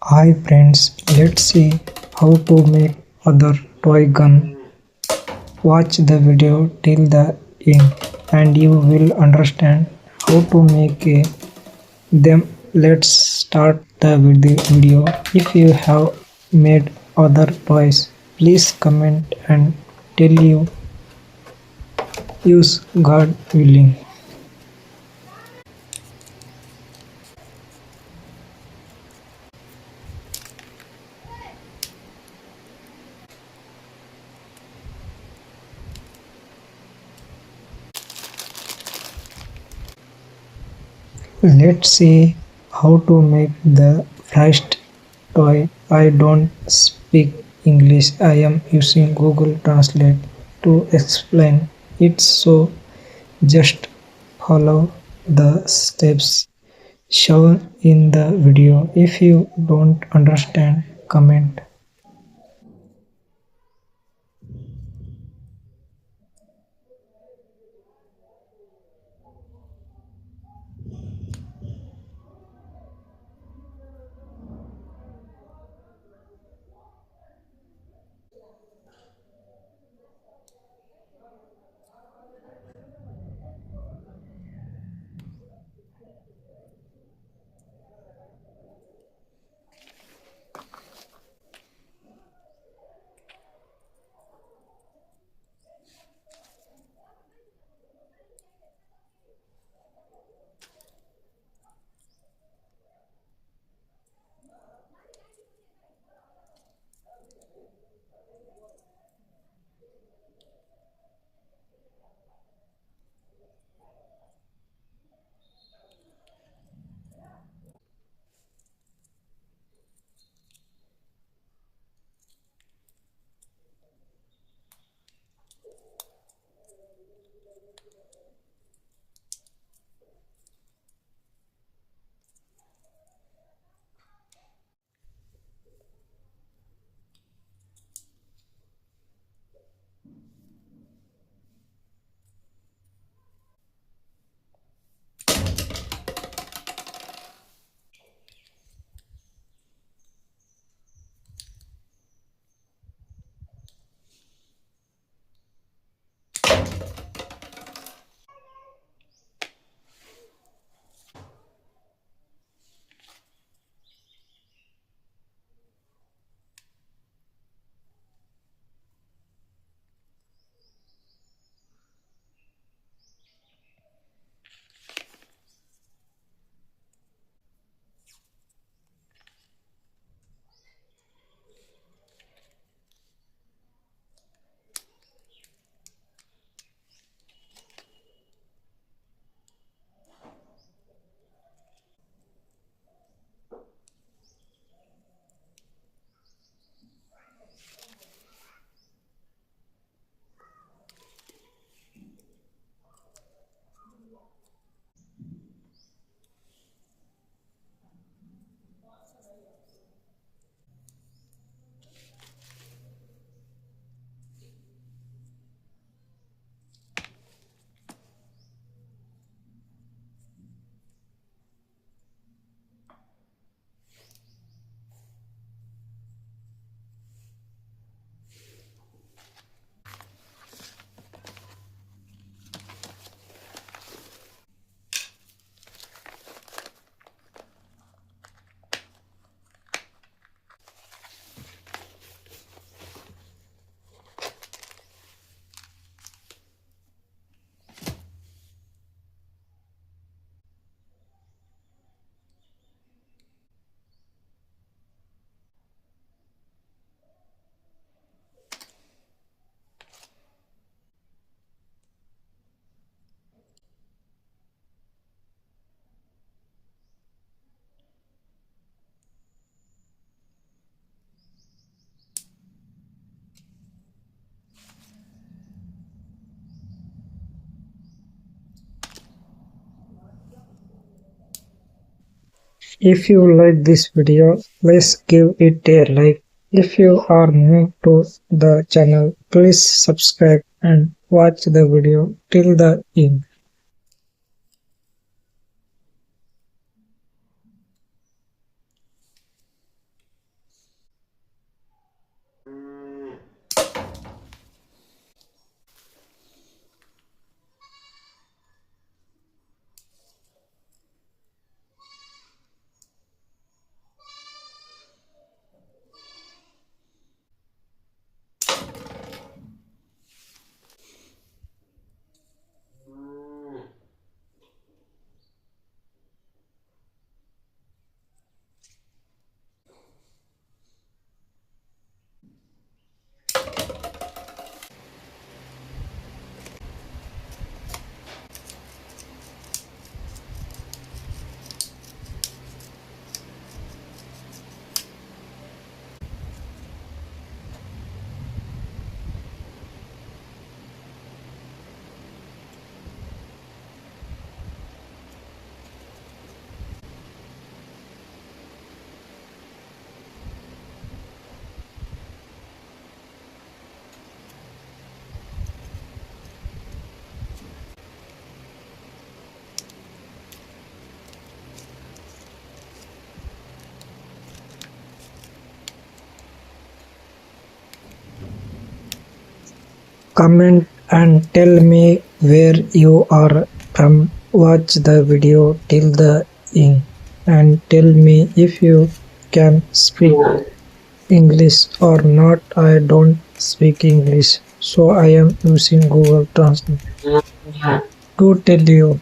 Hi friends, let's see how to make other toy gun. Watch the video till the end and you will understand how to make them. Let's start the video. If you have made other toys, please comment and tell you use God willing. Let's see how to make the first toy. I don't speak English. I am using Google Translate to explain it, so just follow the steps shown in the video. If you don't understand, comment. If you like this video, please give it a like. If you are new to the channel, please subscribe and watch the video till the end. Comment and tell me where you are from. Watch the video till the end and tell me if you can speak English or not. I don't speak English, so I am using Google Translate to tell you.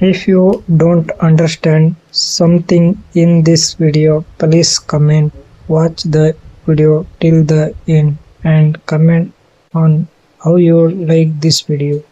If you don't understand something in this video, please comment. Watch the video till the end and comment on how you like this video.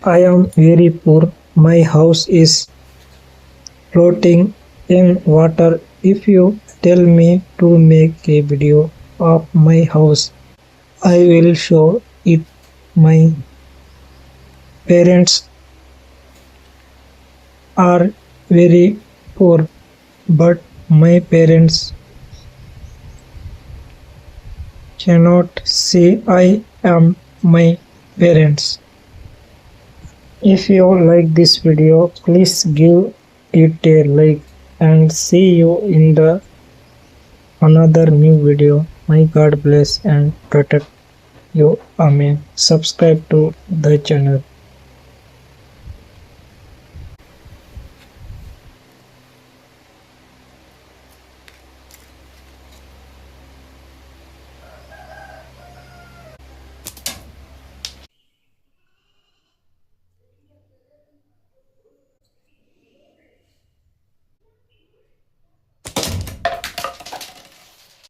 I am very poor. My house is floating in water. If you tell me to make a video of my house, I will show it my parents are very poor, but my parents cannot say I am my parents. If you like this video, please give it a like and see you in the another new video. May God bless and protect you. Amen. Subscribe to the channel.